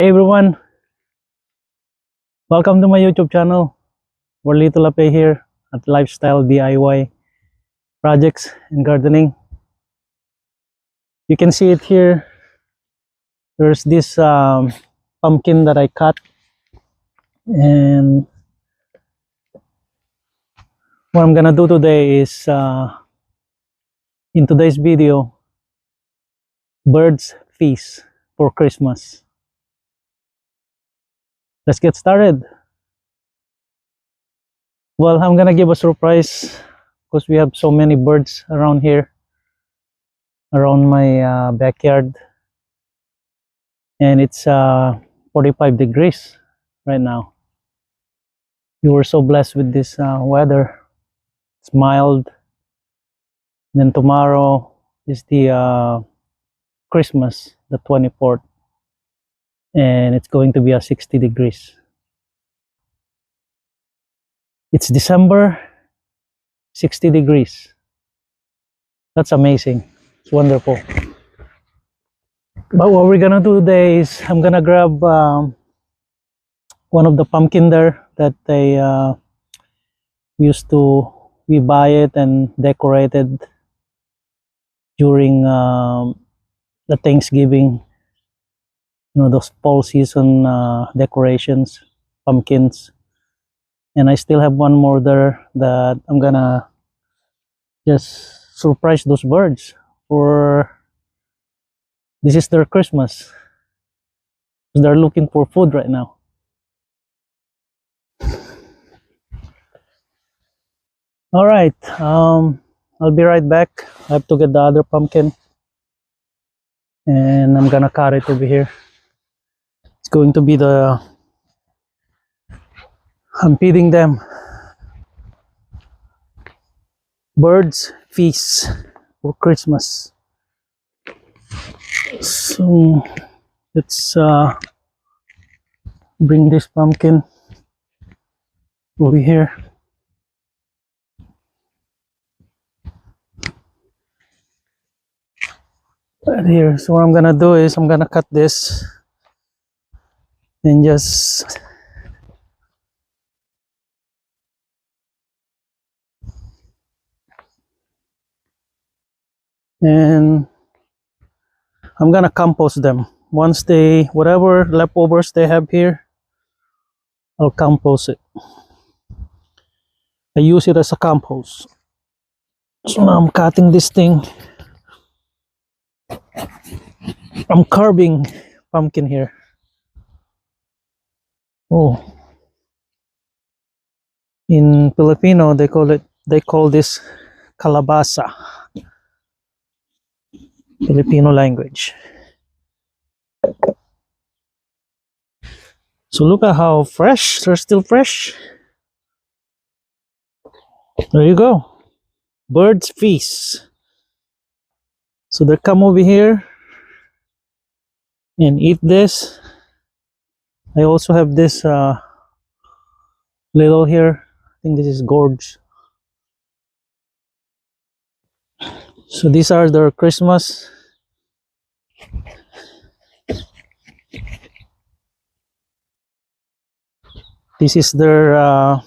Hey everyone, welcome to my YouTube channel. Little Ape here at Lifestyle DIY Projects and Gardening. You can see it here. There's this pumpkin that I cut, and what I'm gonna do today is in today's video, birds feast for Christmas. Let's get started. Well, I'm gonna give a surprise because we have so many birds around here, around my backyard, and it's 45 degrees right now. You were so blessed with this weather. It's mild. Then tomorrow is the Christmas, the 24th, and it's going to be 60 degrees. It's December, 60 degrees. That's amazing. It's wonderful. But what we're gonna do today is I'm gonna grab one of the pumpkin there that we buy it and decorate it during the Thanksgiving, those fall season decorations, pumpkins. And I still have one more there that I'm gonna just surprise those birds for this is their Christmas. They're looking for food right now. All right, I'll be right back. I have to get the other pumpkin, and I'm gonna cut it over here. It's going to be I'm feeding them birds feast for Christmas. So let's bring this pumpkin over here. Right here. So what I'm gonna do is I'm gonna cut this and just I'm gonna compost them. Once whatever leftovers they have here, I'll compost it. I use it as a compost. So now I'm cutting this thing. I'm carving pumpkin here. Oh, in Filipino they call this kalabasa. Filipino language. So look at how fresh, they're still fresh. There you go. Birds feast. So they come over here and eat this. I also have this little here. I think this is gourds. So these are their Christmas. This is their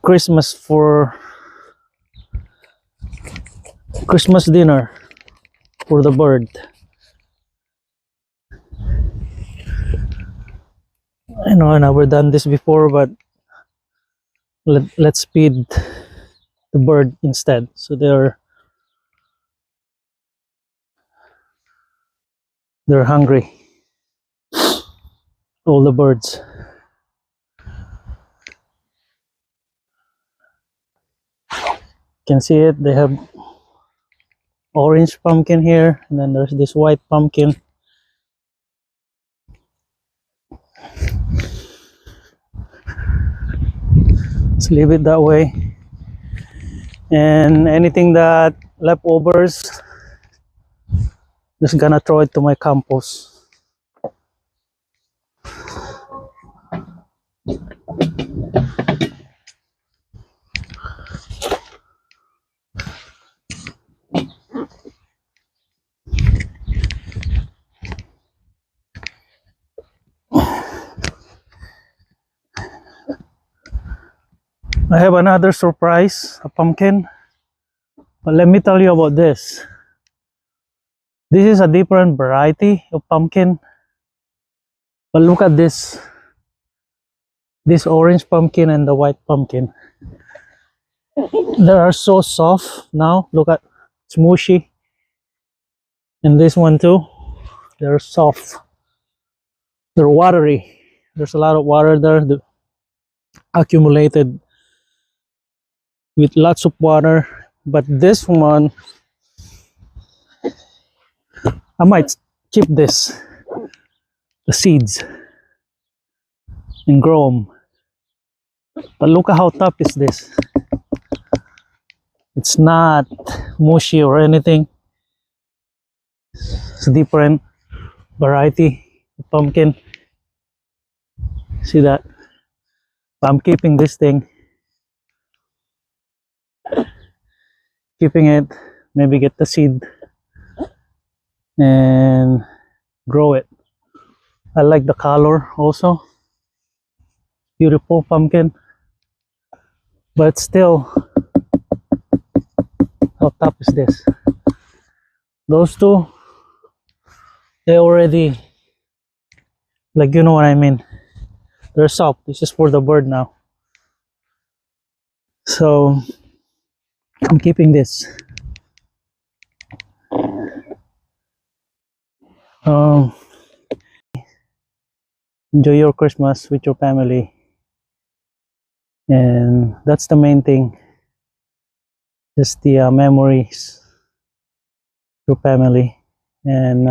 Christmas dinner for the bird. I know I've never done this before, but let's feed the bird instead. So they're hungry. All the birds. You can see it. They have orange pumpkin here, and then there's this white pumpkin. Let's leave it that way. And anything that leftovers, just gonna throw it to my compost. I have another surprise, a pumpkin. But let me tell you about this. This is a different variety of pumpkin. But look at this orange pumpkin and the white pumpkin. They are so soft now. Look at, it's mushy. And this one too. They're soft. They're watery. There's a lot of water there accumulated with lots of water. But this one, I might keep this, the seeds, and grow them. But look at how tough is this. It's not mushy or anything. It's a different variety of pumpkin. See that? But I'm keeping this thing. Keeping it, maybe get the seed and grow it. I like the color also. Beautiful pumpkin. But still, how tough is this? Those two, they already, like, you know what I mean. They're soft. This is for the bird now. So I'm keeping this. Enjoy your Christmas with your family, and that's the main thing. Just the memories, your family, and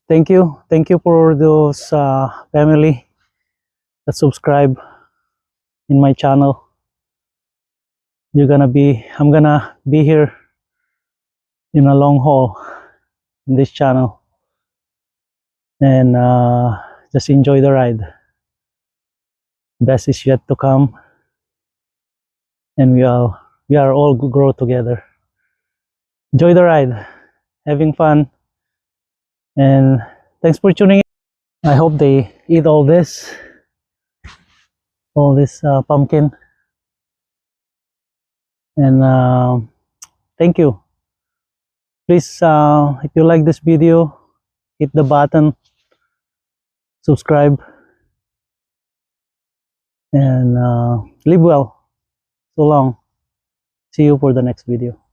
thank you for those family that subscribe in my channel. I'm gonna be here in a long haul in this channel, and just enjoy the ride. Best is yet to come, and we are all grow together. Enjoy the ride, having fun, and thanks for tuning in. I hope they eat all this pumpkin, and thank you. Please, if you like this video, hit the button, subscribe, and live well. So long. See you for the next video.